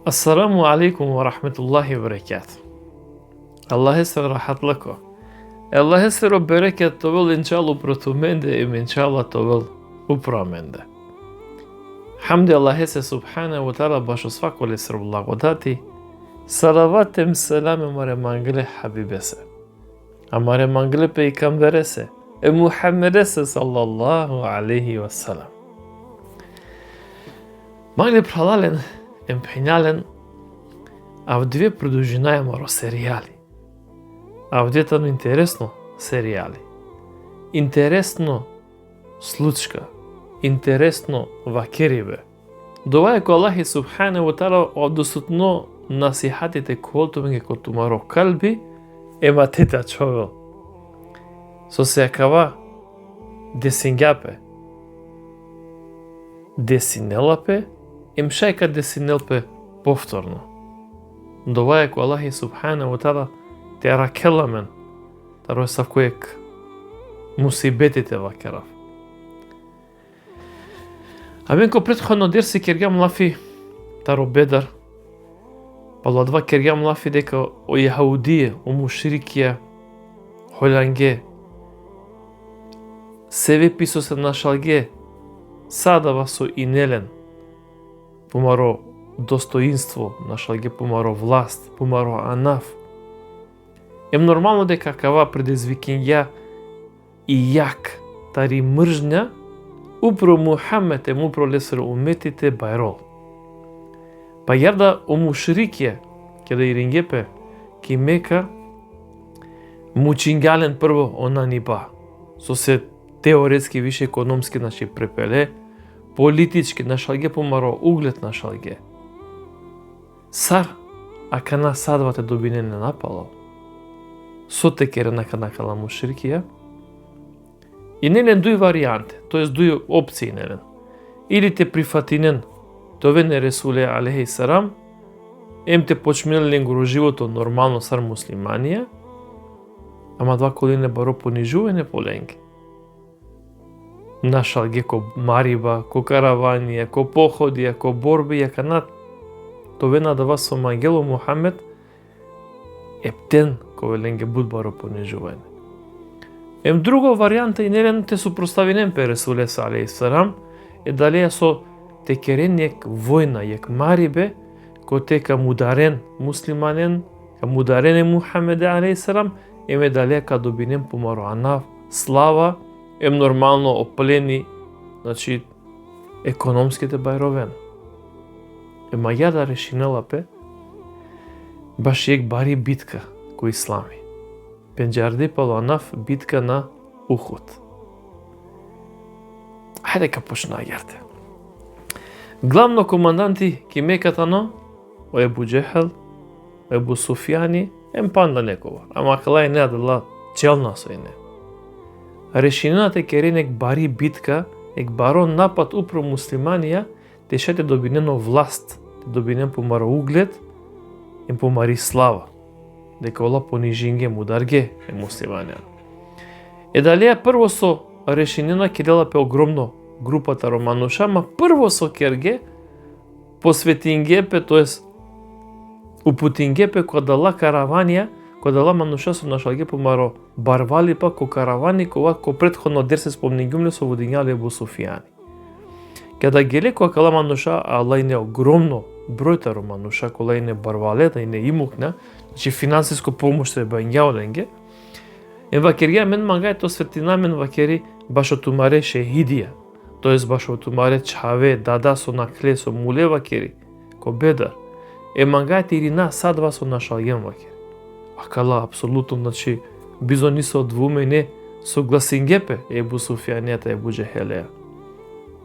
Assalamu alaikum wa rahmetullahi wa barakatuh. Allah esser rahatlako. Allah esser bereket tovel inşallah protumende e inşallah tovel upramende. Hamdi Allah esser subhanahu wa ta'ala baš svako li sr blagodati. Salavatem selamem mare mangle habibese. Amare mangle peygamberese. E Muhammedese sallallahu alaihi wa sallam. Mangle pralalen empenjalen a v dve produžinajemo serijali. A v dve interesno serijali. Интересно случка. Интересно вакериве. Дова е ко Аллахи субхана ва таала одсутно насихатите колтумге котумаро калби ема тета човел. Со секава десингапе. Десинелапе имшајка десинелпе повторно. Дова е ко Аллахи субхана ва таала те ракеламен таро савкоек мусибетите вакерав. Амен ко претходно дерси кергам лафи таро бедар паладва кергам лафи дека о јахудие, о мушрикија холанге себе писо се нашалге садава со инелен помаро достоинство, нашалге помаро власт, помаро анаф. Ем нормално дека кава предизвикања и јак тари мржња упро Мухаммед ем упро лесер уметите байрол. Па јарда о мушрикје ке да ирингепе ки мека мучингален прво она ниба. Со се теоретски више економски наши препеле, политички нашалге помаро углед нашалге. Сар, ака на садвате добине не напало. Соте кере накала мушрикија. И нелен дуј варианте, тоест дуј опции нелен. Или те прифатинен товене Ресуле алейхи салам, ем те почминелен го живото нормално сар муслиманија, ама два колине баро понижување поленги. Нашалге ко мариба, ко караванија, ко походија, ко борби, јаканат товена да вас со мангело Мухаммед, ептен ко веленге буд баро понижување. Ем друго варианта и нелен те супроставинен пе Ресуле алейхи салам, е далеја со те керен јек војна, јек марибе, ко те ка мударен муслиманен, ка мударене Мухаммеде алейхи салам, еме далеја ка добинен помаро анав, слава, ем нормално оплени, значи, економските бајровен. Ема ја да решинела пе, баш јек бари битка кој ислами. Пенџарди пало анаф битка на Ухуд. Хајде ка почна јарте. Главно команданти ки мекатано о Ебу Джехел, Ебу Суфјани, ем панда некова, ама калај не адала челна со ине. Решината керенек бари битка, ек баро напад упро муслиманија, те шете добинено власт, те добинен помаро углед, ем помари слава. Дека ола понижинге мударге е муслиманија. Е далеја прво со решинена ке дела пе огромно групата романуша, ма прво со керге посветингепе, тоест упутингепе ко дала караванија, ко дала мануша со нашалге помаро барвали па ко каравани кога ко претходно дер се спомнингумле со водињале Ебу Суфјани. Када геле ко кала мануша, ала и не огромно бројта романуша, кола и не барвалета и не имукна, значи финансиско помош се бањаоленге, ен вакерија мен мангајто светлина мен вакери башо тумаре шехидија, тоест башо тумаре чаве, дада со накле, со муле вакери, ко бедар, мангајте ирина садва со нашалген вакери. А кала апсолутно, значи, бизо ни се одвумене согласингепе Ебу Суфјанијата Ебу Джехелеја.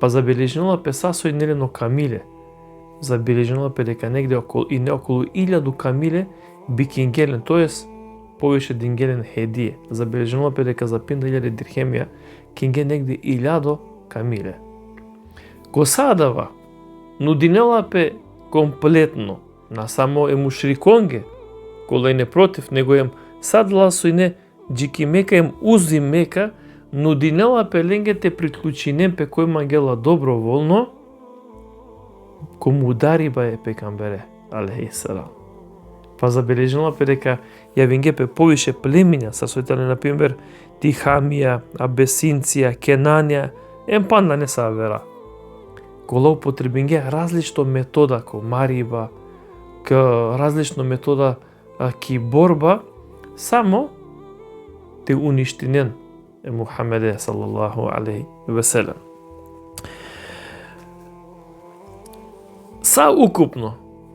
Па забележнала пе сасо и нелено камиле, забележнала пе дека негде околу 1000 камиле бикингелен, тоест повише дингелен хедие. Забележнала пе дека за 5000 дирхемија кинге негде 1000 камиле. Ко садава, нудинела пе комплетно на само мушриконге, кола и не против, него ем садла со и не джики мека ем узи мека, нудинела пе ленгете приклучинем пе кој мангела доброволно, кому удари ба е пекамбере, алейхиссалам. Па забележила дека ја венгепе повише племиња са сојтале, например, Тихамија, Абесинција, Кенанија, емпанда не са вера. Кола употребинге различно метода ко мариба, различно метода ки борба, само те уништинен е Мухамеде салаллаху алейхи ве селем. Са укупно,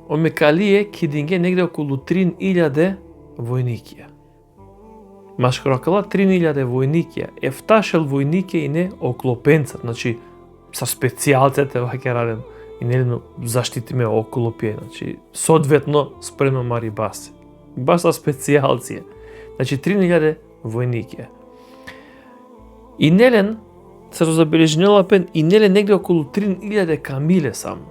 о Мекалие кидинге негде околу 3000 војникија. Машкаракала 3000 војникија, ефташел војникија и не оклопенца, значи са специјалците вакерален и не заштитиме оклопија, значи соодветно спрема марибасе. Баса специјалција, значи 3000 војникија. И нелен, се забележнела пен, и нелен негде околу 3000 камиле само.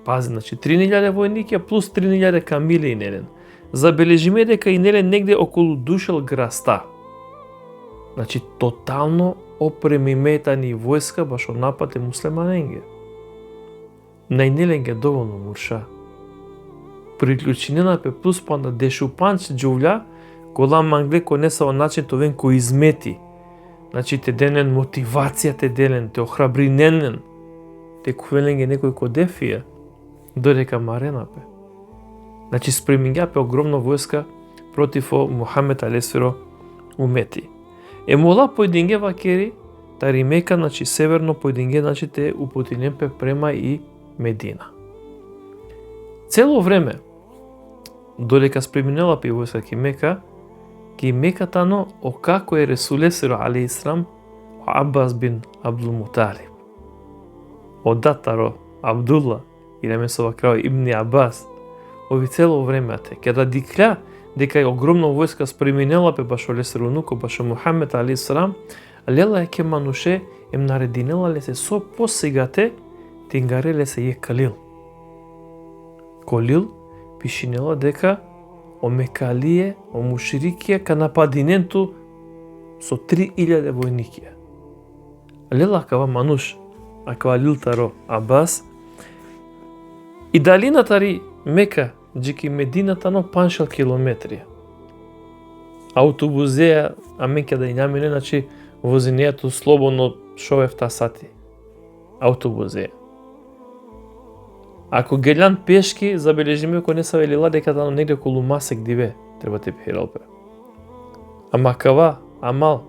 Пази, значи 3000 војникија плюс 3000 камиле и нелен. Забележиме дека и нелен негде околу душел граста. Значи тотално опремиметани војска баш од напад муслиманенге. Најнеленге доволно мурша. Приклучинена пе плюс панда дешупанч джувля, голам мангле кој не са начин товен кој измети. Значи те денен мотивација те делен, те охрабриненен. Те кувеленге некој кој дефија, додека маренапе. Значи спремингјапе огромна војска против Мухамед алейхиссалам умети. Емола појдинге вакери, тари Мека, значи северно појдинге, значи те употинемпе према и Медина. Цело време, додека спреминела пе војска ки Мека тано окако е Ресуле алейхиссалам Аббас бин Абдул Муталиб. Одатаро Абдулла, или месова крај Ибни Аббас, ови цело времеате, када дикля дека е огромна војска спреминела пе баш олесрунуко, баш Мухамед алейхиссалам, лела е ке мануше им нарединела ле се со посегате, тингареле се е Калил. Колил пишинела дека о Мекалие, о мушрикија ка нападиненту со 3000 војникија. Лела кава мануш, аква лилтаро Абас, и далинатари Мека, джики Медината но паншел километри. Аутобузеја, аменке да и намине, значи возинејато слободно шовефта сати. Аутобузеја. Ако гелјан пешки, забележиме кој не са велила дека тано негде околу масек диве треба те пехералпе. Ама кава, амал,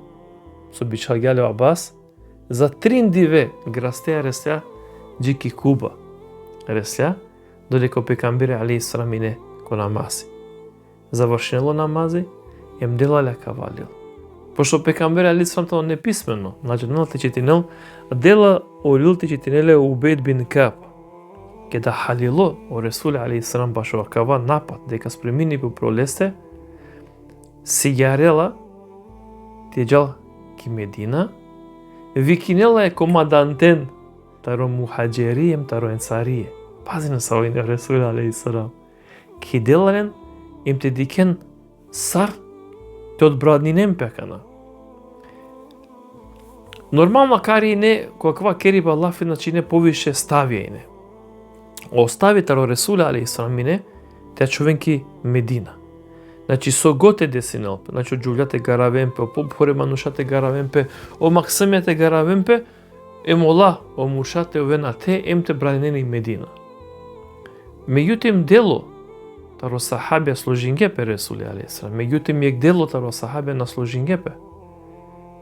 со бичалгјале Абас, за 3 диве грастеја ресля, джики Куба ресля, додека пекамбире алейхиссалам мине ко намази. Завршенело намази, ем делале кавалил. Пошто пекамбире алейхиссалам тано неписмено, значи делалте четинел, дела орилте четинеле Убейд бин Каб. Кеда халило о Ресуле алейхиссалам баш овакава напад, дека спремини по пролесте, сијарела теџал ки Медина, викинела е командантен таро мухаџерием, таро енсарие. Пази на са овине Ресуле алейхиссалам. Ки делален им те дикен сар те одбраднинем пекана. Нормално кари не, каква кериба лафи, значи не повише ставија и не. Остави таро Ресуле алейхиссалам мине, те човенки Медина. Значи со готе десинел, значи од џулјате гаравемпе, о попоре манушате гаравемпе, о максимете гаравемпе, емола о мушате овенате, емте бранени Медина. Меѓутим дело таро сахабија сложингепе Ресуле алейхиссалам, меѓутим јек дело таро сахабија на сложингепе.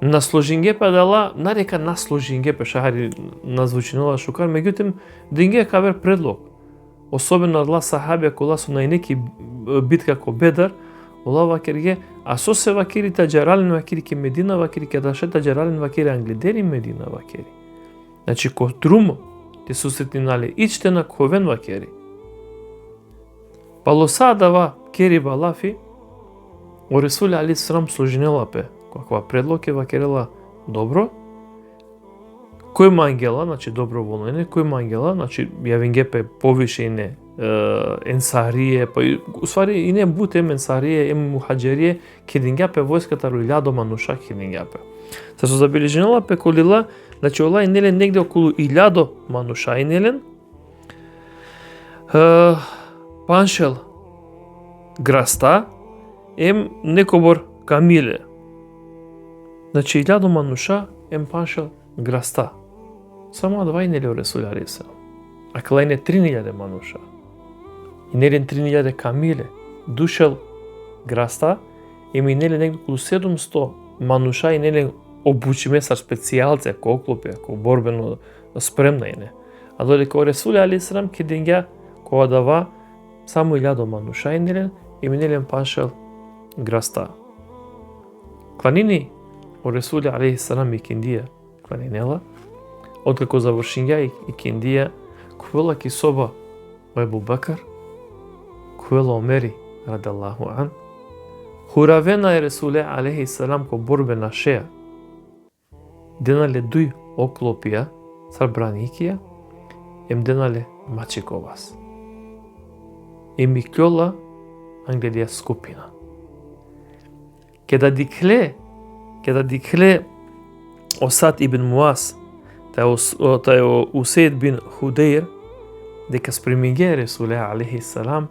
На сложингепе дала, нарека на сложингепе, шахари назвучинала шукар, меѓутим динге кавер предлог. Особено адла сахабија кола со најнеки битка ко Бедар, ола вакерге, а со се вакери таџаралин вакери ке Медина вакери, ке даше таџаралин вакери англидери Медина вакери. Значи ко Трумо те сусретнинали ичте на ковен вакери. Палоса дава кери балафи, о Ресуле алейхиссалам сложинела пе, каква предлог е вакерела добро, кој мангела, значи доброволно не, кој мангела, значи јавингепе повише и не енсарие, па усвари и не бут енсарие, мухаџерие, кедингјапе војската рујлјадо мануша кедингјапе. Се со забележинала пе колила, значи ола и нелен негде околу 1000 мануша и нелен, паншел граста, ем некобор камиле. Значи 1000 мануша ем паншел граста. Само 2.000 Ресуле алейхи селам. А клајне 3.000 мануша. И нелен 3.000 камиле. Душел граста, еми нелен неколку 700 мануша и нелен обучиме са специјалци, ако оклопи, ако борбено спремна и не. А додека Ресуле алейхи селам ке денѓа кога дава само 1000 мануша и нелен паншел граста. Кланини о Ресуле алейхи селам и киндија, кланинела, откако завршинја и киндија, кувела ки соба о Ебу Бакар, кувела Омери, радаллаху ан, хуравена е Ресуле алейхи селам ко борбена шеја, денале дуј оклопија, сарбраникија, ем денале мачиковас. Еми кјола англија скупина. Кеда дикле Осад ибн Муаз, тај Усейд бин Худейр, дека спреминге Ресуле алейхи селам,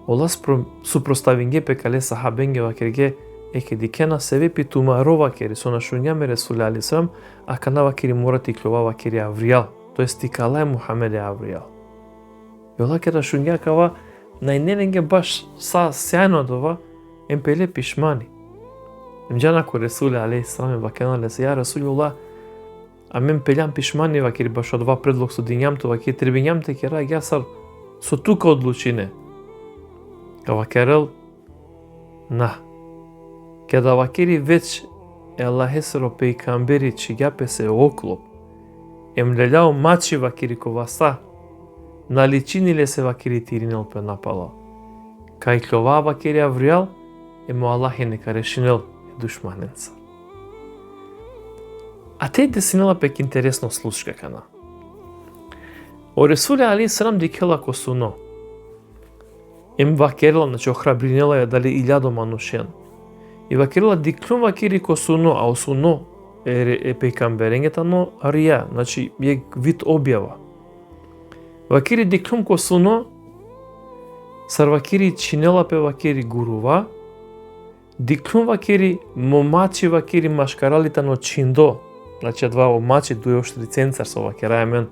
ола супроставинге пекале сахабенге вакерге еке дикена себе питума вакери со нашуњаме Ресуле алейхи селам, а кана вакери морати клова вакери Авријал, тоест тикале Мухамеде Авријал. И ола кеда шуња кава најнеленге баш са сјајно дова, емпеле пишмани. Имџана ко Ресуле алейхи селам вакенале се ја Ресуле ола, а мен пелјам пишмани вакери баш од два предлог со динјамто вакери требињамте кера јасар со тука одлучине. Кава керел на. Кеда вакери веќе Еллахесеро пејкамбери чиѓапе се оклоп, емлељао мачи вакери коваса, наличиниле се вакери тиринел пе напала. Кај клова вакери Авријал, емо Аллах е нека решинел душманенца. А те десинела пек интересно случка кана. О Ресуле алейхи селам дикела косуно. Ем вакерила, значи охрабринела ја дали 1000 манушен. И вакерила диклум вакери косуно, а осуно е пекамберенгета но арија, значи е вид објава. Вакери диклум косуно, сар вакери чинела пе вакери гурува, диклум вакери момачи вакери машкаралита но чиндо, значи два омачи дуј оштри ценцар со вакера мен,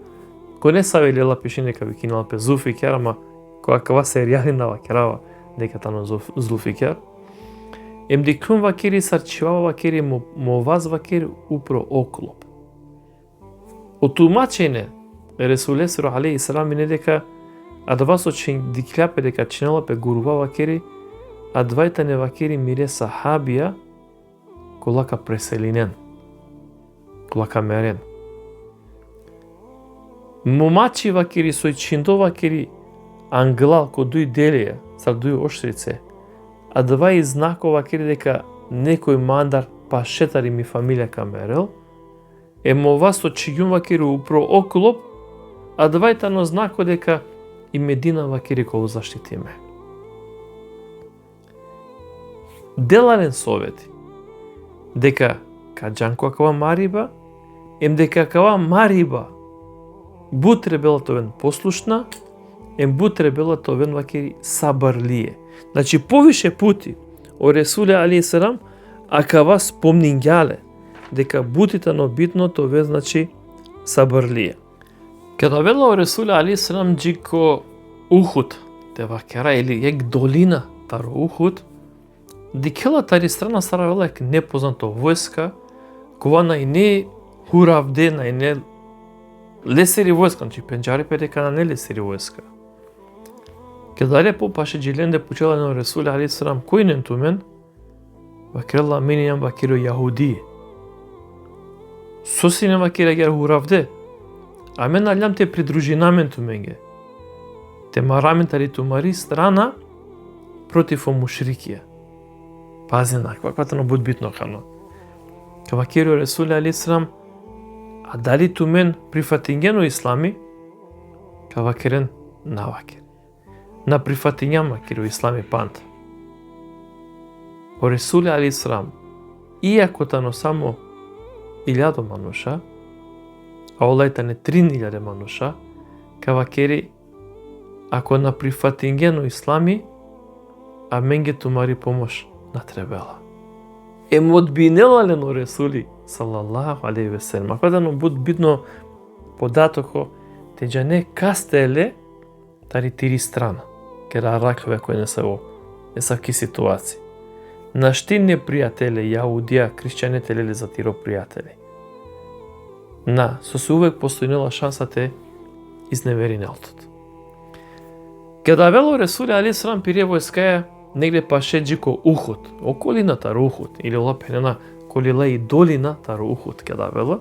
кој не савелела пиши нека би кинала пе Зулфикер, ама која кава се реалина вакерава, дека тано Зулфикер. Ем диклум вакери сарчивава вакери моваз вакери упро оклоп. Отумачене Ресуле алейхи селам мине дека адвасо дикляпе дека чинела пе гурува вакери, а двајта не вакери мире сахабија колака преселинен, колака мерен. Момачи вакери сој чиндо вакери англал ко дуј делија, сар дуј оштрице, а два знако вакери дека некој мандар па шетари ми фамилија камерел, емо со чиѓун вакери упро оклоп, а двајта но знако дека и Медина вакери ко заштитиме. Делален совети дека каджанко кава мариба, ем дека кава мариба бутре бела товен послушна, ем бутре бела товен вакери сабарлие. Значи повише пути о Ресуле алейхи селам, а кава спомнињале дека бутите но битно тове значи сабарлие. Када вела о Ресуле алейхи селам джико Ухуд, те вакера или ек долина таро Ухуд, дикела тари страна стара вела ек непознато војска, кова најне хуравде, најне лесери војска, значи пенџари пе дека на не лесери војска. Кеда лепо паше джиленде почела на Ресуле алейхи селам кој нен тумен, вакерла мене јам вакиро јахуди. Сосине вакира гер хуравде, а мен алјам те придружи намен туменге. Те марамен тари тумари страна против мушрикија. Пази на каквата но буд битно кано. Кава керо Ресуле алейхи селам, а дали тумен прифатингено ислами, кава керен навакер. На прифатињама керо ислами пант. О Ресуле алейхи селам, иако тано само 1000 мануша, а олајта не 3000 мануша, кава кери ако на прифатингено ислами, а менге тумари помош на требела. Одбинелалено Ресули, салаллаху алейхи ве селем. Ако едно битно податоко, теđane кастеле, тари тири страна, кера ракве кој не се во несавки ситуации. Нашти непријатели, јаудија, христијаните лели за тиро пријатели. Со се увек постојнела шанса те изневери нелтот. Када вело Ресули алейхи салам пире војскаја негде пашеджи ко Ухуд, околината Ухуд, или лапенена колила и долината Ухуд, када вело,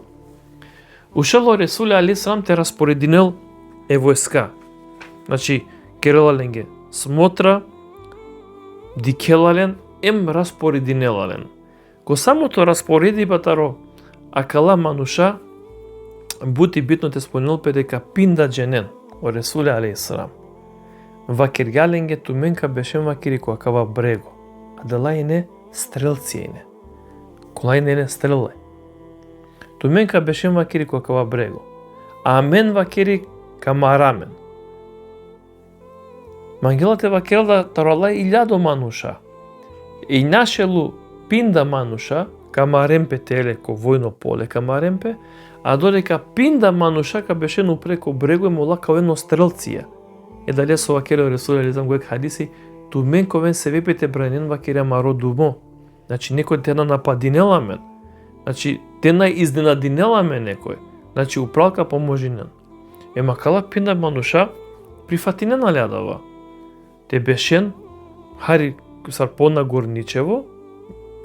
ушело Ресули алейхи салам те распорединел војска. Значи, керелален ге смотра, дикелален, распорединелален. Ко самото распореди батаро, акала мануша, бути битно те спомнил дека пинда дженен, о Ресули алейхи салам. Вакиргаленге туменка бешен вакири која кава брего, а делајне стрелцијне. Колајне стреле. Туменка бешен вакири која кава брего, а мен вакири камарамен. Мангелате вакирал да таралај 1000 мануша. И нашелу пинда мануша, камаремпе теле ко војно поле камаремпе, а додека пинда мануша ка бешен упреко брего мола као едно стрелција. Дали со вакере Ресули алейхи гоек хадиси, тумен ковен се вепете бранен вакере маро думо. Значи некој те на нападинела мен. Значи те на изненадинела мен некој. Значи управка поможинен. Кала пинда мануша прифатинен алјадава. Те бешен хари сар пона горничево,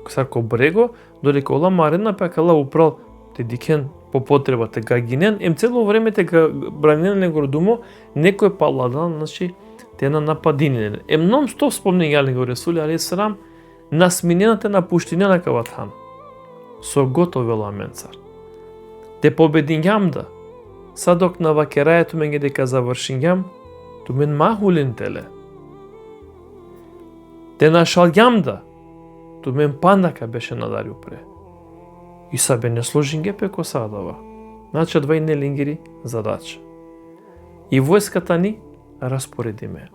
сар ко брего, додека ола марена па кала управ те дикен по потреба те гагинен, цело време те бранен него думо, некој паладан, значи те на нападинен. Ном стоп спомнењале го Ресули алейхи салам на сминената на пуштинена каватхан. Со готовела менцар. Те победињам да. Садок на вакерајето менге дека завршињам, ту мен махулен теле. Те нашалјам да. Ту мен пандака беше надари упре. И сабе не сложин ге пеко садава. Значи двај нелингери задача. И војската ни распоредиме.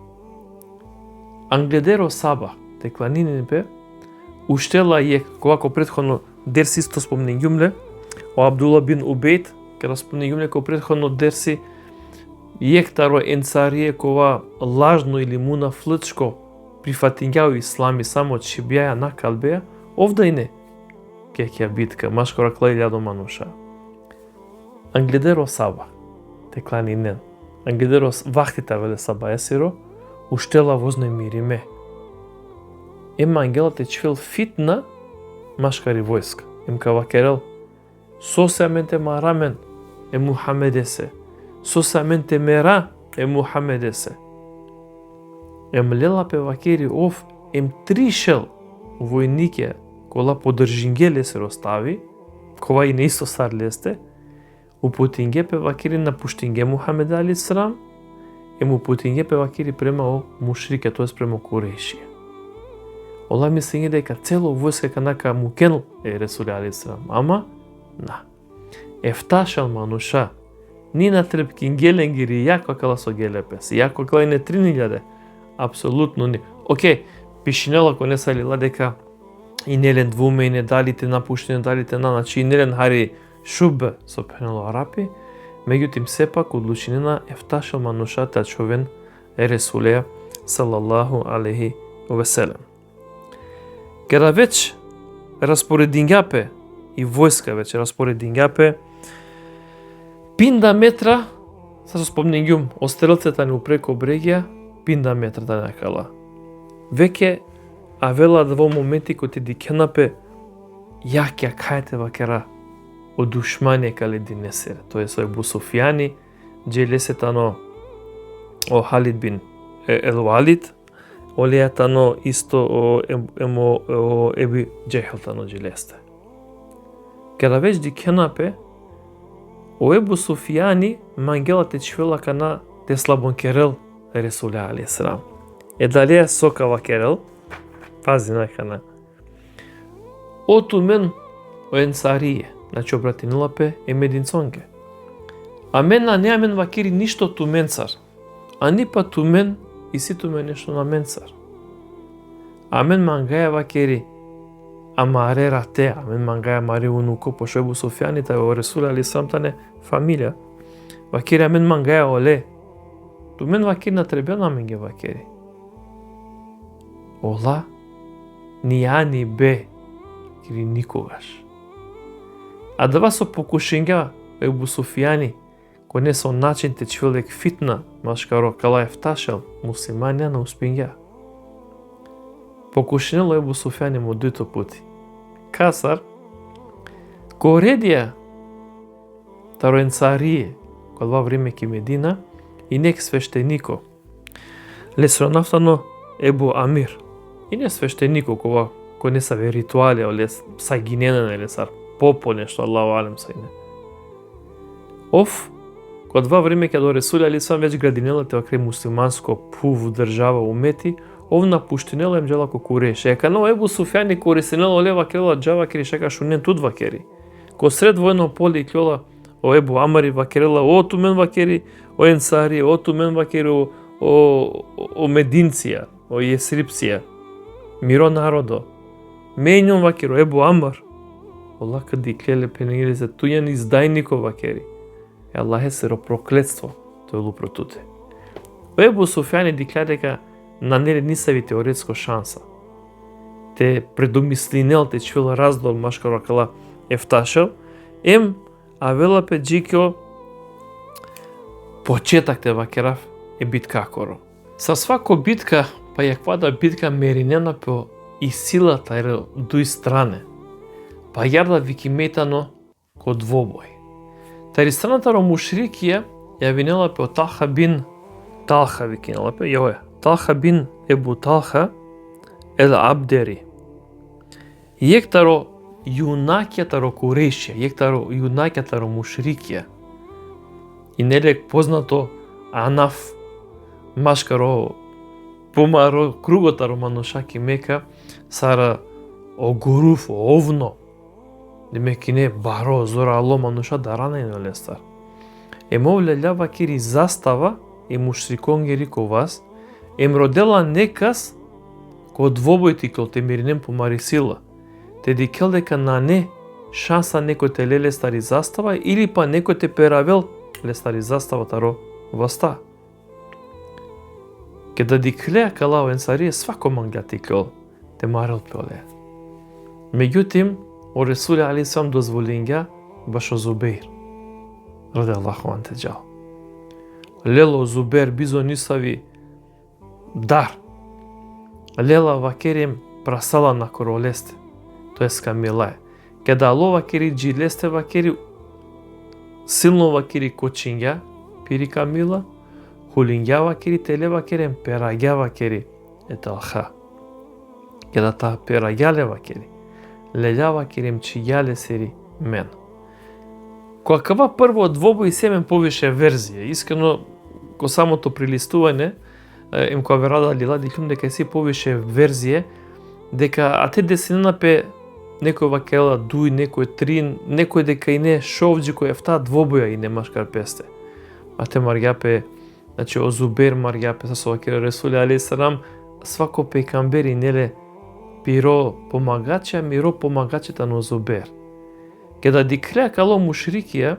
Англедеро Саба, текланинен бе, уштела е, ковако предходно дерси исто спомнењумле, о Абдула бин Убейд, ке спомнењумле ко предходно дерси, јектаро енцарие кова лажно или мунафличко прифатињао ислами само че бјаја на калбеја, овда и не. Кеќа битка, машкора клај 1000 мануша. Англедеро Саба, текланинен. Англедеро вахтита веле Саба есеро, уштела вознемириме. Ангелът чвел фитна машкари војска. Кава керел, сосаменте марамен Мухамедесе. Сосаменте мера Мухамедесе. Лела певакери ов тришел војнике кола подржингеле се ростави, кова и не исто стар лесте, упутинге певакери на пуштинге Мухамед алейхи салам, упутинге певакери према о мушрике, тоест према Курешија. Ола мислење дека цело војска канака мукенл Ресули алейхи салам, ама на. Ефташал мануша, ни на трепкингеленгири јако кала со гелепес, јако кала и не 3000, апсолутно не. Океј, пишинела ко не салила дека и нелен двуме и не далите напуштене, далите на, значи и нелен хари шубе со пенело арапи, меѓутим сепак одлучинена ефташал мануша та човен Ресулија салаллаху алейхи ве селем. Када веќе распоредињапе и војска веќе распоредињапе, пинда метра, са со спомнењум, острелцата ни упреко брегија, пинда метра да некала. Веќе авела во моменти кои ти дикенапе, јакја кајте вакера од душмане кале динесере. Тоа е со Ебу Суфјани, джелесетано о Халид бин Ел-Валид, олејатано исто о Еби Джехелтано джелесте. Када веќе дикенапе, о Ебу Суфјани мангелате чвела кана те слабон керел Ресули алейхи салам. Дали сокава керел, пази накана. Оту мен о енцарие, значи обратинилапе мединцонге. А мен на неамен вакири ништо ту менцар. ани па тумен и си тумен нешто на мен цар. Амен мангаја вакери амаре рате, амен мангаја мари унуко, пошто Ебу Суфјани та во Ресул али самтане фамилија. Вакери амен мангаја оле. Тумен вакери на требена менге вакери. Ола ни а ни бе кири никогаш. А дава со покушинга Ебу Суфјани, кој не со начин те човек фитна, машкаро кала ефташел, муслиманија на успинга. Покушинело Ебу Суфјани му дуито пути. Касар, коредија тароен царие, кој во време ки Медина, и нек свештенико. Лесронафтано Ебу Амир. И не свештенико кој не са ве ритуали, оле са гиненен или са попо нешто, Аллаху алем са ине. Ов, кога во време ке до Ресул али сам веќе градинелате окре муслиманско пув држава умети, ов напуштинело им джела ко Куреш. Ека но Ебу Суфјани користинело лева крила джава кери шека шунен тут вакери. Ко сред војно поле и клола о Ебу Амари вакерила, о тумен вакери, о Енсари, о тумен вакери, о Мединција, о Јесрипција, миро народо. Мењон вакери, Ебу Амар. Аллах кади клеле пенегили за тујан издајнико вакери. И Аллах е серо проклетство, тој лупротуте. Ебу Суфјани дикле дека на нели нисави теоретско шанса. Те предумислинел, те чвела раздол машкаро кала ефташел, ем авела пе джикио почетак те вакерав е битка коро. Со свако битка, па јаквада битка меринена по и силата е дуј стране. Па јарда викиметано ко двобој. Тари страната ро мушрикија ја винела пе Талха бин Талха викинела пе, јоја. Талха бин Ебу Талха ел Абдери. Јектаро јунакјата ро Курешија, јектаро јунакјата ро мушрикија. И нелек познато Анаф, машкаро помаро кругота ро Манушаки Мека, сара огуруф, овно. Демеки не баро, зора ало Мануша дарана и нелестар. Емовле љава кири застава и мушриконгери ко вас, ем родела некас ко двобој тикол те миринем помари сила. Те дикел дека на не шанса некој те леле стари застава или па некој те перавел ле стари застава таро васта. Кеда диклеа калао Енсарие свако манглја тикол те марел пеоле. Меѓутим, о Ресуле али сам дозволинга баш о Зубеир. Раде Аллаху анте джал. Лело Зубер бизо нисави дар. Лела вакерим прасала на королесте. То е скамилае. Кеда ало вакери джилесте вакери силно вакери кочиња пири камила, хулиња вакери теле вакерем пераѓа вакери еталха. Кеда та пераѓале вакери леља вакерем чијале сери мен. Кога кава прво двобој семен повише верзија, искрено ко самото прилистување, им кога верада лила диклум дека си повише верзија, дека а те десенина пе некој вакела дуј, некој трин, некој дека и не шовџи кој ефта двобоја и не машкар песте. А те марѓапе, значи о Зубер марѓапе со вакера Ресуле али салам, свако пекамбери неле пиро помагача, миро помагачета на Зубер. Кеда диклеа кало мушрикија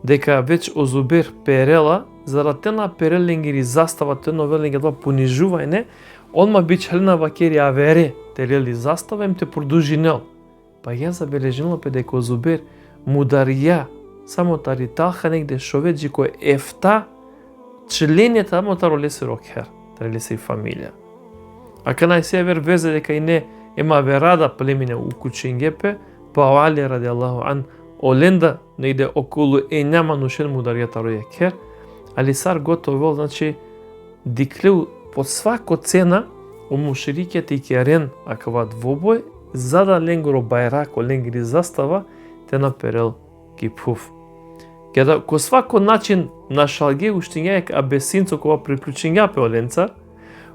дека веќе о Зубер перела, заратена переленгири застава тено веленги два понижувајне, онма бичалена вакери авере, те лели застава им те продужинел. Па ја забележила пе дека о Зубер мударија само тари Талха негде шоведжи кој ефта члените тамо таро леси рокер, тари леси фамилија. А канај север везе дека и не ема верада племине у кучингепе, па Али ради Аллаху ан оленда негде околу няма нушен мударија таро јекер, али сар готово, значи диклеу по свако цена у мушрикјата и керен акава двобој, за да ленгоро бајрако, ленгири застава, те наперел кипуф. Кеда ко свако начин на шалге уштињајек абесинцо кога приклучиња пе оленца,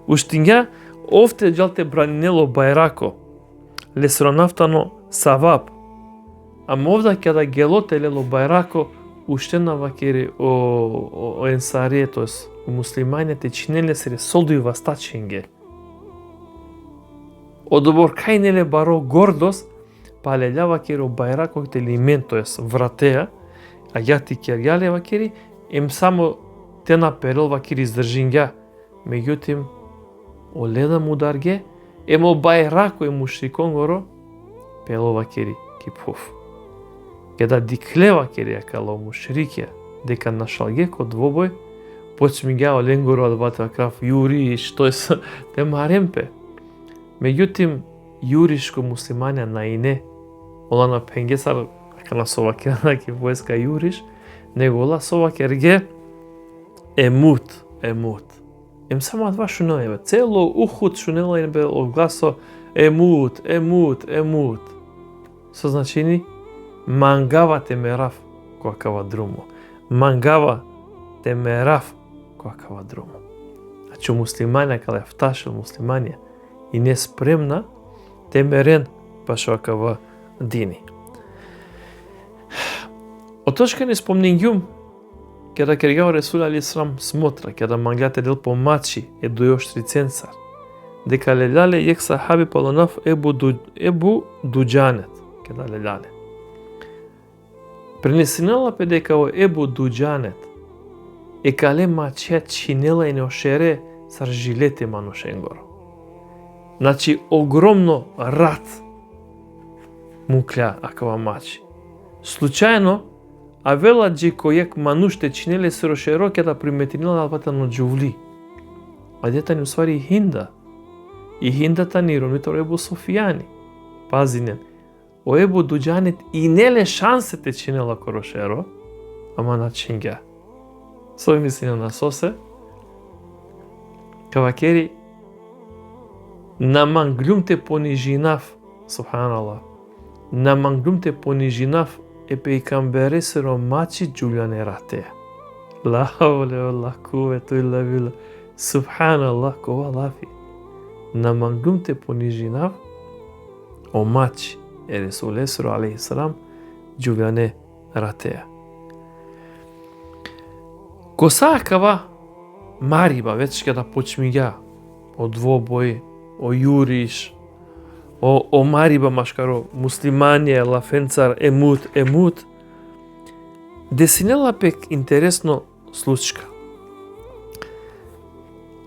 уштиња овте джалте бранинело бајрако, лесронафтано саваб, а мовда кеда гелоте лело бајрако, уштена вакери о Енсарие, тоес муслиманите чинеле се солду и вастачинге. Одобор кајнеле баро гордост, палеља вакери байракот елемент, тоест вратеа, а јати керјале вакери, им само те наперил вакери издржинга. Меѓутим, оледа мударге, емо байрако и мушриконгоро, пело вакери кипхуф. Кеда дикле вакери акало мушрике, дека нашалге ко двобој, почмига оленгоро адбата крав јури, што е со те маремпе. Меѓутим, јуришко муслимања наине, ола на пенгесар, ака на совакер на ки војска јуриш, него ола совакерге емут. Ем само два шунеле, цело ухут шунела им бе огласо емут. Со значини, мангава те мерав коакава друмо. Мангава те мерав коакава друмо. Значи муслимања каде вташил муслимања и не спремна, те мерен баш оакава дини. Од точка не спомнингјум, кеда кергао Ресул али срам смотра, кеда манглјате дел помачи е дојоштри ценцар, дека лелале јек сахаби полонав ебу дуџанет, кеда лелале. Пренесинала пе дека о ебу дуџанет, е кале мачет чинела и неошере сар жилете манушенгоро. Значи, огромно рат мукля акава мачи. Случајно, а вела джеко јек мануште чинеле се рошеро кеда приметинила албата на джувли. А дета ни усвари хинда. И хиндата ни ромитор ебу Софијани. Пазинен. О ебу дуџанет и неле шансете чинела корошеро, ама на чинга. Со мислина на сосе, кавакери наманглюмте понижинав, субханаллах, наманглюмте понижинав e pejgamberi së maçi Julian e rate. La havle wa la kuvvetu illa billah. Subhanallah, ko wallahi. Na mangum te ponijinav o maçi e Resulullah sallallahu alaihi wasallam Julian e rate. Коса акава мариба веќе када почмига о двобој, о јуриш, o mariba maškaro muslimanje, lafencar, emut. Desinela pek interesno случка.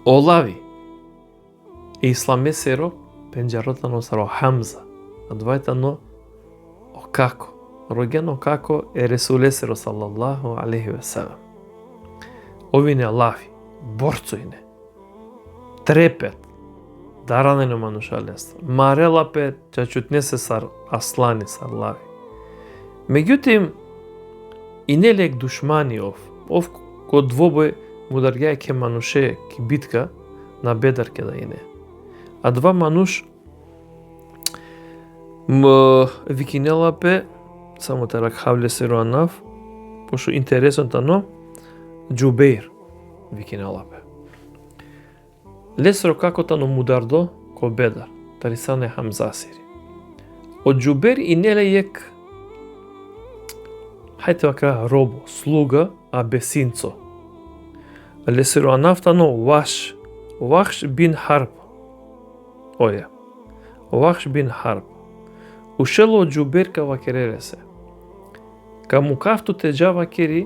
Олави e islamesero penjarotano saro Hamza, advaitano o kako, rogeno kako e Resulesero sallallahu alaihi ve sellem. Ovine lavi, borcojne, trepet, даране манушалест. Марела пе чачутнесе сар аслани сар лави. Меѓутим, и не лек душмани ов ко двобој мударгај ке мануше ки битка на Бедар ке да ине. А два мануш викинела пе само терак хавле серуанав, пошо интересен тано Джубейр викинела пе. Лесро како тано мудардо ко Бедар, тарисане Хамзасири. Од Джубер и неле јек, хајте вака робо, слуга, а бесинцо. Лесро анафтано Вахш бин Харб. Оја, Вахш бин Харб. Ушело од Джубер ка вакерересе. Ка му кафту теджа вакери,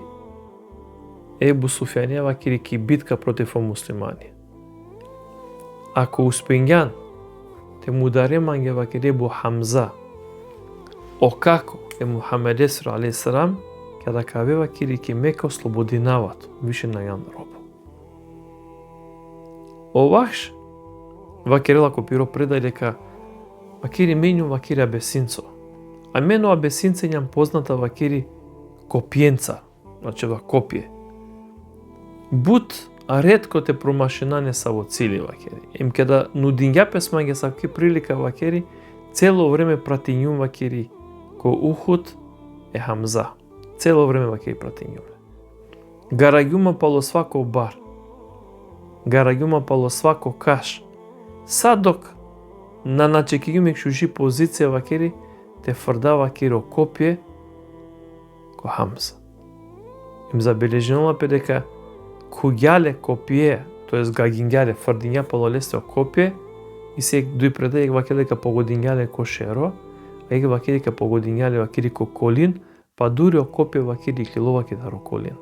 Ебу Суфјанија вакери ки битка против муслимани. Ако успењан, те му даре манге вакере бу Хамза, о како е Мухамед Есра алейхиссалам, када каве вакери ки мека ослободинават, више на јан роб. О Вахш, вакерела копиро предај дека вакери менју вакери абесинцо, а мено абесинце њам позната вакери копиенца, значи ва копие. Бут а ретко те промашинане са во цили вакери. Им кеда нудиња песмање са ки прилика вакери, цело време пратињум вакери ко Ухуд е Хамза. Цело време вакери пратињуве. Гараѓума пало свако бар. Гараѓума пало свако каш. Садок на начекијуме кшужи позиција вакери, те фрда вакеро копие ко Хамза. Им забележнала пе дека куѓале копие, тоест гагингјале, фрдиња пололесте копие, и се дуј преда ега вакеде ка погодињале кошеро, ега вакеде ка погодињале вакири колин, па дури окопие вакири киловаки даро колин.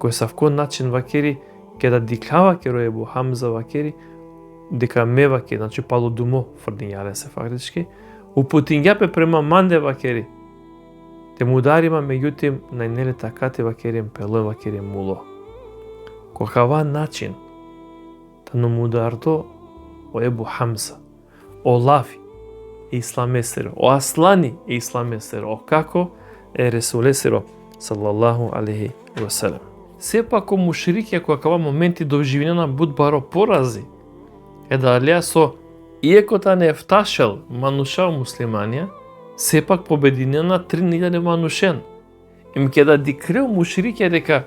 Кој савкон начин вакири ке да диклава керо Ебу Хамза вакири, дека меваки, значи пало думо фрдињале се фактички, упутињапе према манде вакери. Те му дарима меѓутим најнеле такате вакерим пелој вакерим муло. Кокава начин тану му дардо о Ебу Хамза, о лави исламесеро, о аслани исламесеро, о како е Ресулесеро салаллаху алейхи ва салем. Сепак мушрикија кокава моменти довживена будбаро порази, далија со иеко та не ефташел манушал муслиманија, сепак побединена 3000 манушен. Им ке да дикрел мушрикија дека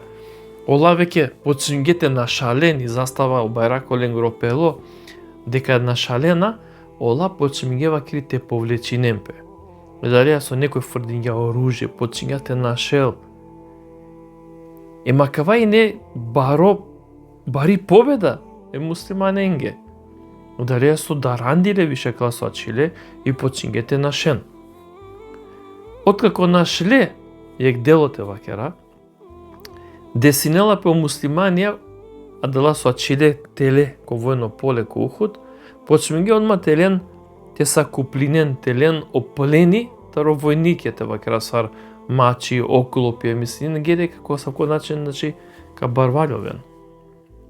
ола веќе почингете на шален и застава обајраколен гропело, дека на шалена, ола почингева крите повлечинемпе. Далија со некој фрдиња оружје, почингате на шел. Ема кава и не бари победа е муслиманенге. Далија со дарандиле више класачиле и почингете на шен. Откако нашле јек делоте вакера, десинела пе муслиманија, а дела со ачиле теле ко војно поле ко Ухуд, почминге онма телен те са куплинен телен оплени таро војниките вакера сар мачи, оклопи, мислин, геде како сако начин, значи, ка барвалјовен.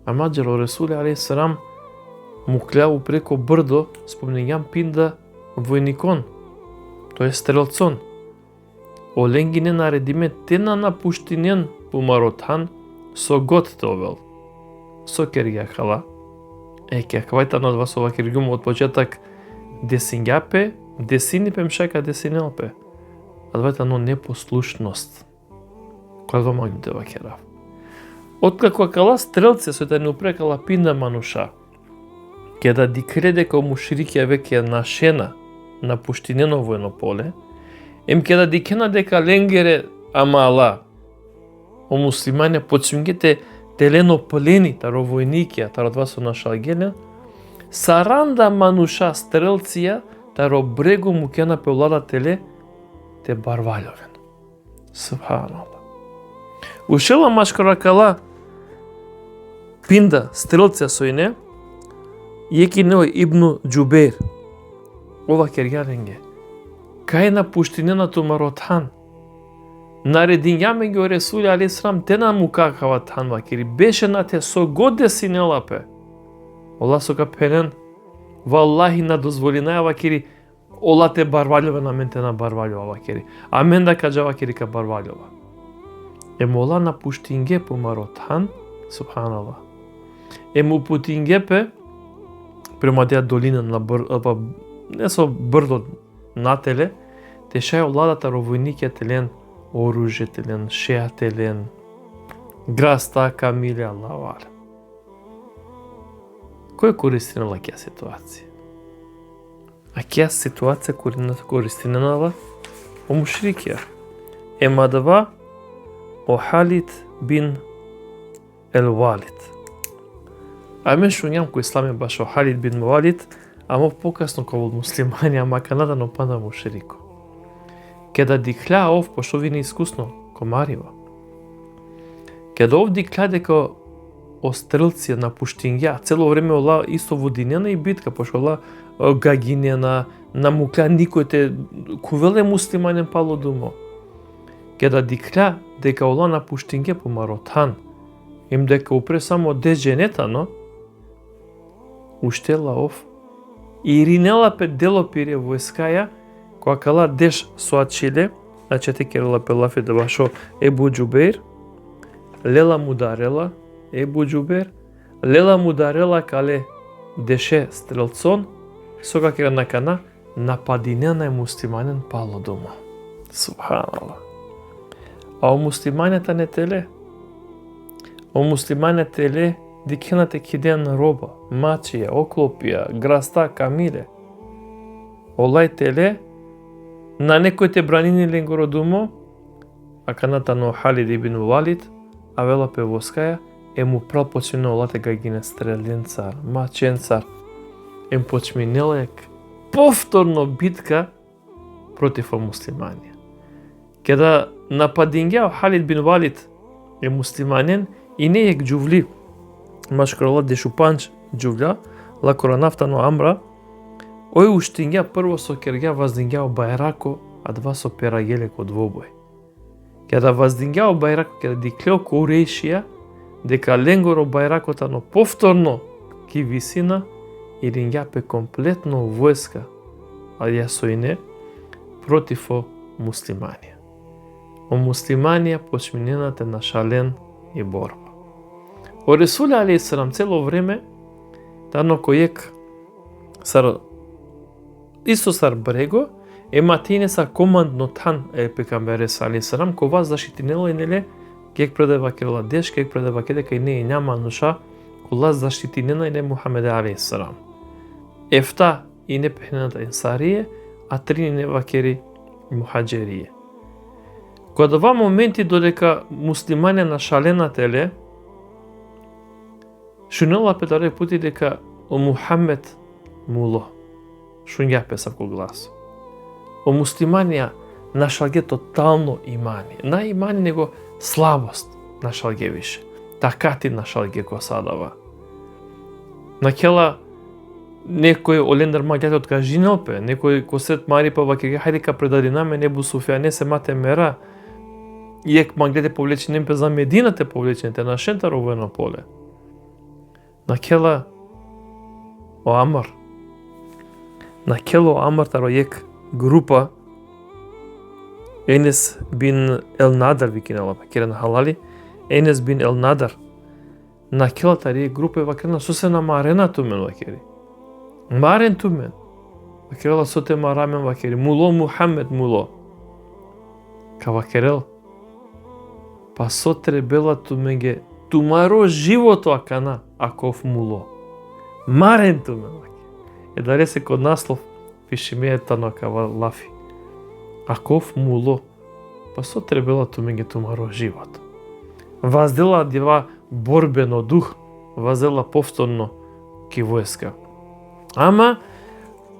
А маđero Ресуле алейхи селам му кляву преко брдо, спомнењам пинда војникон, тој стрелцон. Оленги не наредиме тена напуштинен пумаротан со гот довел. Со кергјахала. Ке хвајта на два сова кергјум од почетак десињапе, десини пемшака десинелпе. А двајта но непослушност. Која два магните вакера. Откако кала стрелце со не упрекала пинда мануша, ке да дикреде ко мушрикија веќе нашена на пуштинено војно поле, им ке да дикена дека ленгере амала о муслимане почингете телено плени таро војникија, таро два со наша геле, саранда мануша стрелција таро брегу му ке напеулада теле те барвалјовен. Субханалла. Ушела машкара кала пинда стрелција сојне, јеки неој Ибну Џубейр, ова кергјаленге, кај на пуштинената Маротхан, наредињаме ги Ресуле алейхи селам тена му какава танва кери беше на те со годе синелапе. Ола со капелен валлахи на дозволинајава кери ола те барвалјова на мен те на барвалјова кери. А мен да кажава кери ка барвалјова. Мола на пуштинге по Маротхан, субханалла. Му путингепе према теја долина на не со брдо нателе, те шај овладата ровојникија телен оружје телен, шеа телен, граста камиле, Аллаху алем. Кој користинала кја ситуација? А кја ситуација користинала о мушрикија? Емадава о Халид бин ел Валид. А мен шунјам кој исламе баш о Халид бин Валид, ама покасно кога муслимани, ама канадано пана мушрико. Ке да дикля ов, пошто ви неискусно, комарива. Ке да ов дикля дека о стрелција на пуштингја, цело време ола исто водинена и битка, пошто ола гагинена, на мукля никој те кувеле муслиманен пало думо. Ке да дикля дека ола на пуштингја по Маротхан, им дека упре само де женетано, уштела ов, и ринела пе дело пире војскаја, која кала деш со ачиле, значи те керела пелафи да башо Ебу Џубейр, лела му дарела, Ебу Џубейр, лела му дарела кале деше стрелцон, сога кера накана, нападинена е муслиманен пало дома. Субханалла. А о муслиманета не теле? О муслиманета теле дикената киден роба, мачија, оклопија, граста, камиле. Олај теле, на некој те бранини ленгоро думо, а каната но Халид ибн Валид, авела певоскаја, му прал починела тега гине стрелен цар, мачен цар, почминела повторно битка против муслиманија. Када нападингеа Халид бин Валид муслиманен и не ек џувли, машкарала дешупанч џувля, лакоранавтано амра, ој уштингеа прво со кергеа воздингеа бајрако, а два со перагеле код двобој. Када воздингеа бајрако, када диклео корешија, дека ленгоро бајракотано повторно ки висина и рингјапе комплетно војска, а ја соине против муслиманија. Муслиманија почминената на шален и борба. О Ресуле алейхиссалам цело време тано којек сар исто сар брего матине са командно тан пекамбере алейхиссалам кова заштитинело и неле кек предава керла деш кек предава дека и не няма нуша кула заштитинена и не Мухамед алейхиссалам. Ефта и не пехнената енсарие, а три не вакери мухаџерие. Кога ова моменти додека муслимане на шалената еле, шунела петаре пути дека о Мухамед муло. Шунѓапе сако глас. О муслиманија нашалге тотално имани. На имани него слабост нашалге више. Така ти нашалге ко садава. Накела некој олендер магјатот ка жинелпе, некој ко сет мари па вакеге хајде ка предадинаме небу Суфија, не се мате мера. Иек магјате повлеченемпе за Медината повлечените на шентаро воено поле. Накела о Амар. Накела о Амар таро ек група Енес бин Ел Надар викинела пакерен халали. Енес бин Ел Надар. Накела тари група вакерна сусена марена тумен вакери. Марен тумен. Вакерела соте марамен вакери. Муло Мухамед муло. Ка вакерел. Па сотре бела туменге тумаро живото акана аков муло. Марен тумен вакери. Дале се код наслов пишимејата на кава лафи. Аков муло. Па сотре бела туменге тумаро живото. Воздела дива борбено дух, воздела повторно ки војска. Ама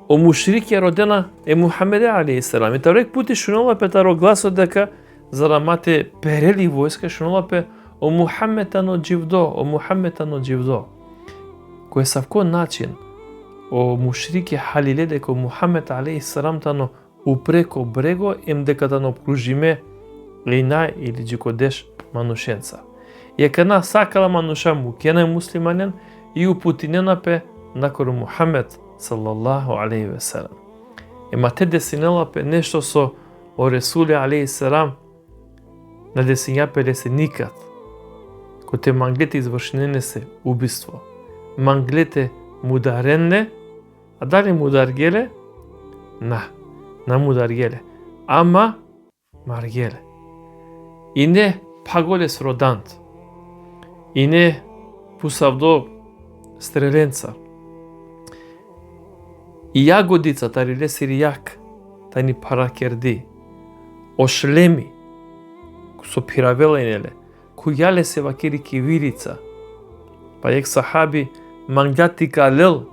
о мушрик е родена Мухамеде алейхиссалам. И тарек пути шунала петаро гласот дека за да мате перели војска шунала о Мухамед ано џивдо, о Мухамед ано џивдо. Кој савко начин о мушрик е халиле дека Мухамед алейхиссалам тано упреко брего дека тано обкружиме лейна или џикодеш манушенца. И екана сакала мануша мукена муслиманен и упутинена пе накору Мухамед саллаллаху алейхи ве селем. Те десинела пе нешто со о Ресуле алейхиссалам на десинјапе ле се никад. Ко те манглете извршнене се убиство. Манглете мударенне, а дали мударгеле? На мударгеле. Ама маргеле. И не паголес родант. И не пусавдо стреленца. И јагодица тариле сиријак, тани паракерди, ошлеми, со пиравелајнеле, којале се вакери кивирица, па ек сахаби мангати калел,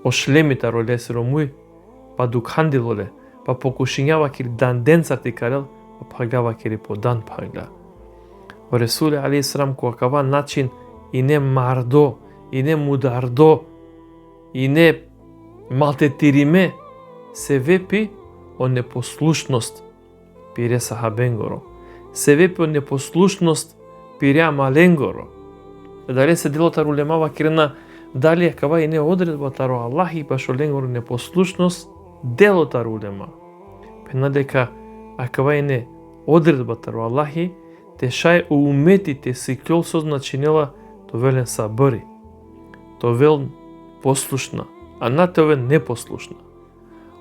ошлеми тароле сиромуј, па дукхандилоле, па покушињава кири дан ден царти калел, па пагава кири по дан пагла. О Ресуле алейхиссалам којакава начин и не мардо, и не мудардо, и не малтетириме, се вепи о непослушност пире сахабенгоро. Се вепи о непослушност пире амаленгоро. Дали се делотар улемава кирена, дали кава и не одредба таро Аллахи пашо ленгоро непослушност, делотар улема. Пена дека акава и не одредба таро Аллахи, те шај уметите си кјол со значинела то велен сабори, то велен послушна, а на те овен непослушна.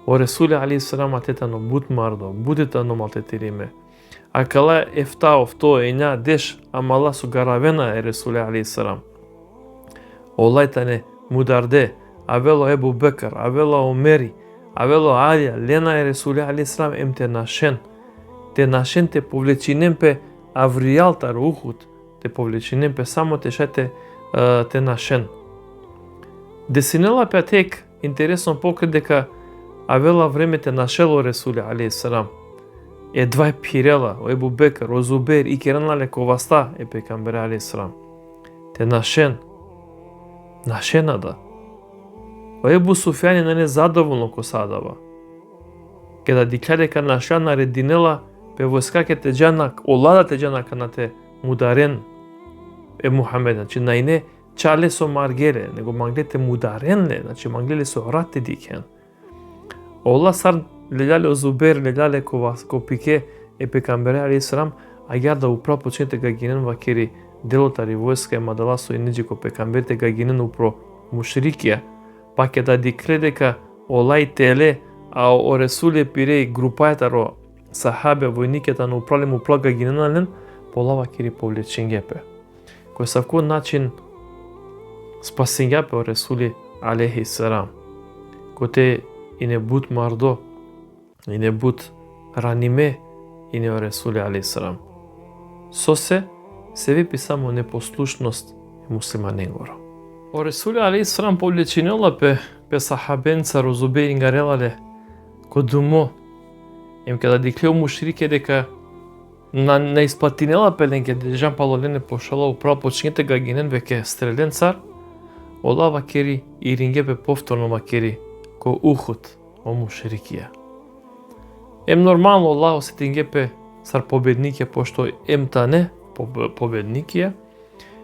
О Ресуле алейхиссалам атетано буд мардо, будетано малтетириме. А кала ефтаов то ења деш, амала су гаравена е Ресуле алейхиссалам. Олајтане мударде, авело Ебу Бекар, авело Омери, авело Алија, лена е Ресуле алейхиссалам емте нашен. те нашен те повлечинем пе Авријал таро Ухуд, те повлечинем пе само те шете те нашен. Десинела петек интересно покрај дека авела времете нашело Ресуле алейхиссалам. Едва пирела, Ебу Бекр, Зубер и керанале коваста е пекамбер алейхиссалам. Те нашен да. Ебу Суфјан е незадоволно ко садава. Кеда дикля дека нашан нарединела пе војска ке те джанак, олада те джанака на те мударен е Мухамед, значи најне чале со маргеле, него манглете мударенле, значи манглеле со рате дикен. Ола сар леляле Зубер, леляле ко пике е пекамбере алейхиссалам, агар да упра почнете га гинен вакери делотари војска ема дала со инеджи ко пекамберте га гинен упро мушрикија, па ке да дикле дека олај теле, а о Ресуле пире групајтаро сахабе војникета на упрале му плага гиненален, полава кири повлеченгепе. Кој са вкон начин спасенгепе о Ресуле алейхиссалам. Коте и не буд мардо, и не буд раниме, и не о Ресуле алейхиссалам. Сосе, се випи само непослушност и муслиманенгоро. О Ресуле алейхиссалам повлеченела пе сахабенца Розубе ингарелале ко думо, им када диклео мушрике дека на исплатинела пеленке дежан палолене пошала управ почнете га гинен веке стрелен цар, ола вакери и рингепе повторно вакери ко Ухуд о мушрикија. Ем нормално ола осетингепе цар победникија пошто ем тане победникија,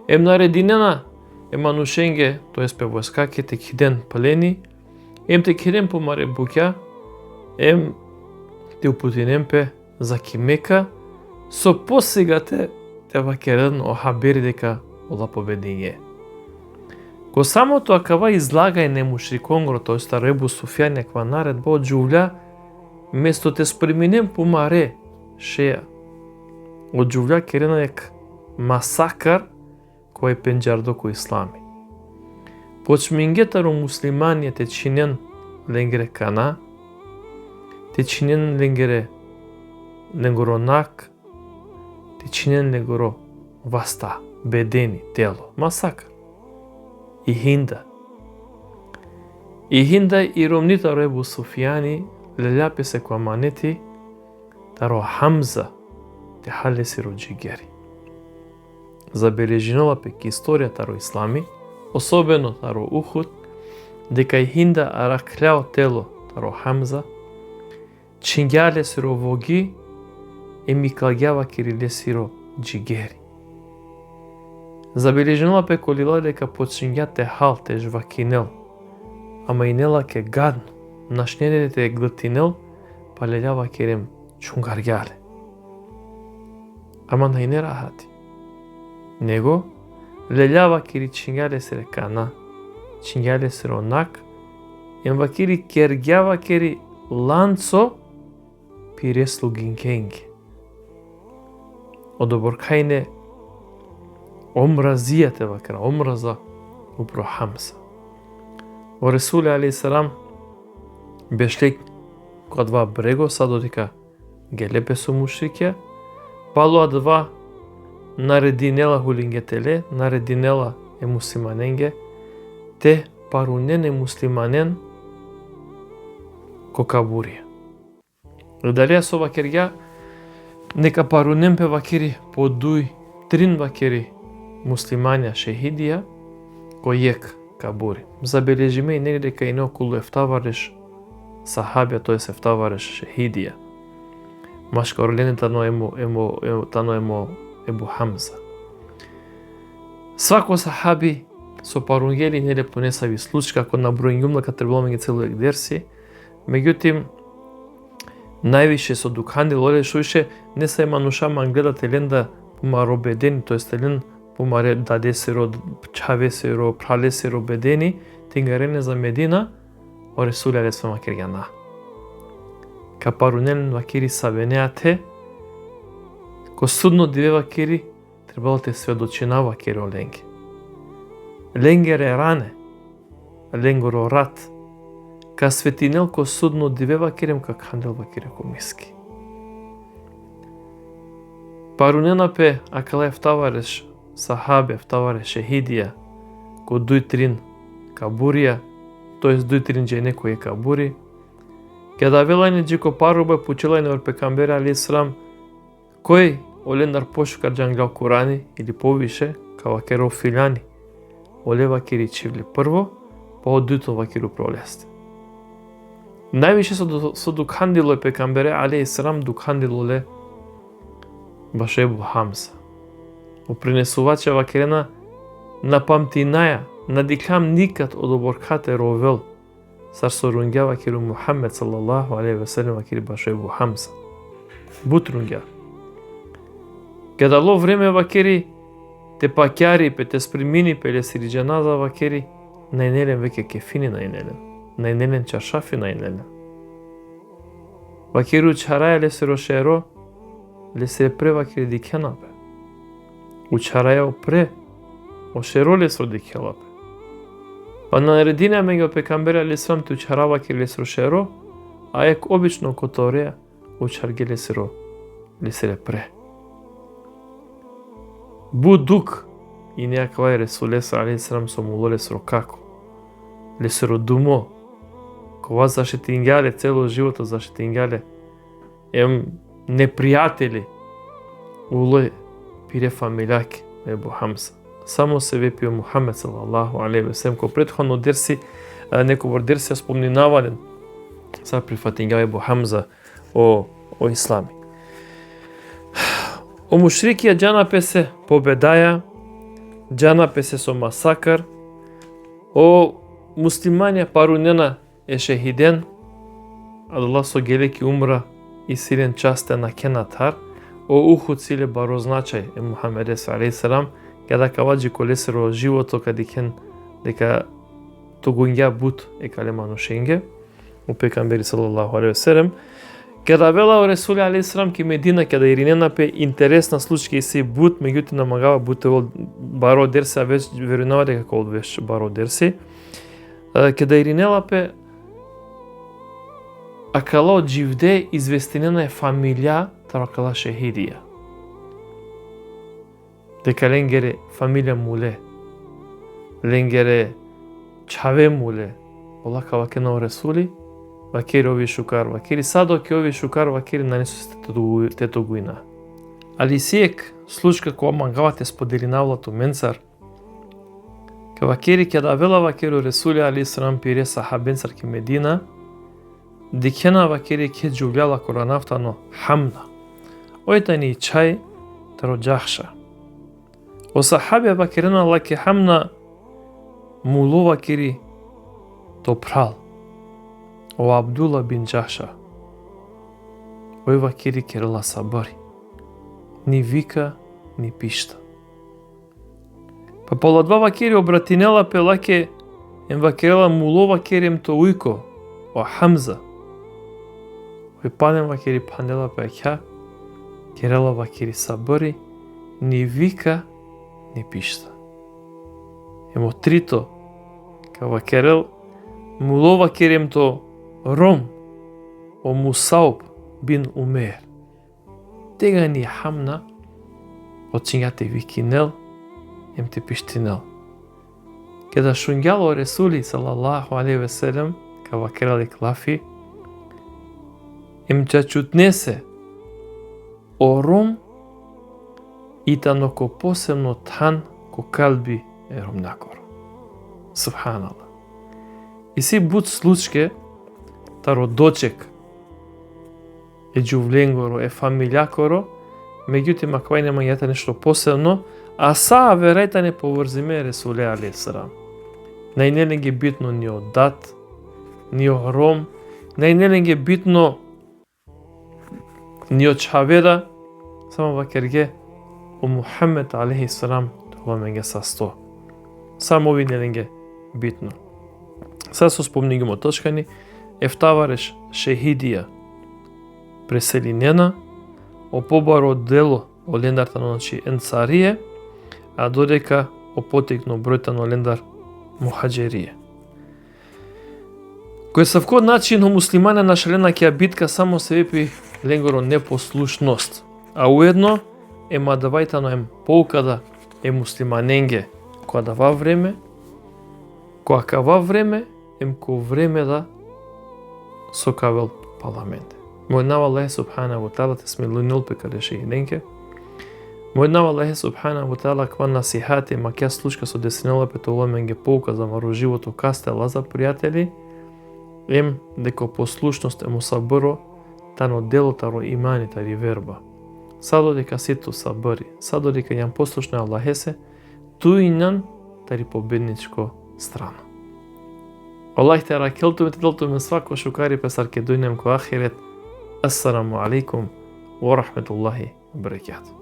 ем нарединена ема нушенге, тоест пе војскаке те киден палени, ем те киден помаре букја, ем те упутинем пе за Кимека, со посегате те вакерен о хабери дека ола победиње. Ко самото акава излагај не мушриконгро, тоест Ебу Суфјан неква наредба од џувља, место те спреминем помаре шеја. Од џувља керена ек масакар кој пенџардо ко ислами. Почмингетаро муслимани те чинен ленгере кана, те чинен ленгоро нак, те чинен ленгоро васта, бедени, тело. Масакар. И хинда и ромнитаро Ебу Суфјани лељапе се ко аманети таро Хамза те халеси роџигери. Забележинала пек историја таро ислами, особено таро Ухуд, дека и хинда аракљао тело таро Хамза, чинѓале сиро воги и миклагјава кириле сиро джигери. Забележинала пе колила дека почињате хал те жвакинел, ама и нела ке гадно, нашнедете е глтинел, па лељава керем чунгарѓале. Ама нај не рахати. Него лељава кири чинѓале се рекана, чинѓале се ронак, емва кири кергјава кери ланцо пиреслу гинкенги. Одоборкајне омразијате вакра, омраза упро Хамса. О Ресуле алейхиссалам бешле ко два брего са додека гелепе со мушрикја, пало два нарединела хулингетеле, нарединела е муслиманенге, те парунен е муслиманен ко кабурија. Далеја со вакерја, нека парунен пе вакери по дуј, трин вакери муслиманја шехидија, кој ек кабури. Забележиме и негде дека и не околу ефтавареш сахабија, тој се ефтавареш шехидија. Машка орлени тано емо Ебу Хамза. Свако сахаби со парунгели неле понесави случаи, како на бројњумна кад требало ги цело дерси, меѓутим највише со дукандил оле шуише не се мануша гледате ленда помаро бедени, тоест елен помаре даде сиро, чаве сиро, прале сиро бедени, тингарене за Медина, о Ресуле алейхиссалам вакирјана. Капарунелен вакири сабенеате, ко судно диве вакири, требало те сведочина вакири о ленге. Ленгере ране, ленгоро рат, ка светинел ко судно диве вакирем, ка кандел вакири ко миски. Паруненапе акала ефтавареш сахабе, ефтавареш шехидија, ко дујтрин кабурија, тоест дујтрин дже некој е кабури, кеда велајне джико парубе пучелајне вр пекамбер алейхиссалам, кој олендар пошукар джангал Курани или повише, кава керо филяни, олева кири чивли прво, па одуто вакиру пролесте. Највише со дукхандило е пекамбере алейхиссалам дукхандило ле баш Ебу Хамза. Опринесувача вакирена на памтинаја, надиклам никад од оборкате ровел, сар сорунѓа вакиру Мухаммед саллаллаху алейхи ве селем вакири баш Ебу Хамза. Бутрунѓа. Кеда ло време вакири те пакјари пе те спримини пе ле сири джаназа вакири, најнелен веќе кефини најнелен чаршафи најнелен. Вакиру чараја ле се рошеро, ле се пре вакири дикенапе. Учараја опре, ошеро ле се дикелапе. Па наредина меѓу пекамбер алейхиссалам ту чара вакири ле се рошеро, а ек обично котореја учарге ле се ле пре. Будук и некој Ресуле алейхиссалам со муло ле се како. Ле се родумо, кога заштитингјале цело живото заштитингјале, непријатели, улој пире фамилјаки Ебу Хамза. Само се вепио Мухаммед саллаллаху алейхи ве селем, кој претходно дерси, некој дерси спомнинавален, са прифатингја Ебу Хамза о ислами. О мушрикија џанапе се победаја, џанапе се со масакар, о муслимање парунена е шехиден, Аллах со гелеки умра и силен частен на кенатар, о Ухуд силе баро значај е Мухаммед алейхиссалам, када каваджи колесеро живото кадикен дека тогуња бут е калемано шенге, у пекамбери саллаллаху алейхи ве селем, када вела Ресуле алейхиссалам ки Медина, када ириненапе интересна случка и се бут, меѓутоа намагава бутевол баро дерси, а веќе верувава дека кол веш баро дерси, када иринелапе акала од живде известинена е фамилја таракала шехидија. Дека ленгере фамилја муле, ленгере чаве муле, олака вакена Ресули, вакири ови шукар, вакири садо ке ови шукар, вакири на несу тето гуина. Али сиек случка која мангавате споделинавлато менцар, ке вакири кеда вела вакири Ресули алейхиссалам пире сахабенцар ке Медина, дикена вакири ке џувљала коранафтано Хамна. Ојтани чај таро џахша. О сахабе вакирена лаке Хамна муло вакири топрал. О Абдула бин Џахша. Ој вакири керела сабари. Ни вика, ни пишта. Па пола два вакири обратинела пелаке ем вакирела муло вакирем то ујко. О Хамза. Ој панем вакири панела пеќа. Керела вакири сабари. Ни вика, ни пишта. Емо трито. Кава керел муло вакирем то Ром, о Мусауб бин Умер. Тега ни Хамна, очињате викинел, ем те пиштинел. Кеда шунѓало Ресули саллаллаху алейхи ве селем, кава керали клафи, ем чачутнесе о Ром и таноко посебно тан ко калби е ромнакор. Субханалла. И си бут случке таро дочек е џувленгоро, е фамилјакоро, меѓутоа макај нема јата нешто посебно, а саа верајта не поврзиме Ресуле алейхиссалам. Најнелен ги битно ни од дат, ни од Ром, најнелен ги битно ни од чаведа, само вакерге о Мухаммед алейхиссалам тоа меѓа састо. Само ови нелен ги битно. Сега со спомнигимо точкани, ефтавареш шехидија преселинена, о побаро дело о лендарта ночи Енцарие, а додека о потекно бројта на лендар Мухаџерие. Кој савкод начин о муслимане на шалена кеја битка само се вепи ленгоро непослушност, а уедно ема давајтано ем поукада е муслиманенге која дава време, која кава време, ем ко време да сокавел парламент. Мојнава Аллах субхана ва таала тесмилунул пекалеши денке. Мојнава Аллах субхана ва таала кван насихати макја слушка со десинела петоломенге поука за мару живото кастела за пријатели, ем дека послушност ему сабро тано делотаро имани тари верба. Садо дека сето сабри, садо дека јам послушна Аллахесе, туинан тари победничко страна. Аллах те ракелтуме те делтуме свако шукари песар ке дојнем ко ахирет. Ассаламу алейкум ва рахметуллахи ва баракатуh.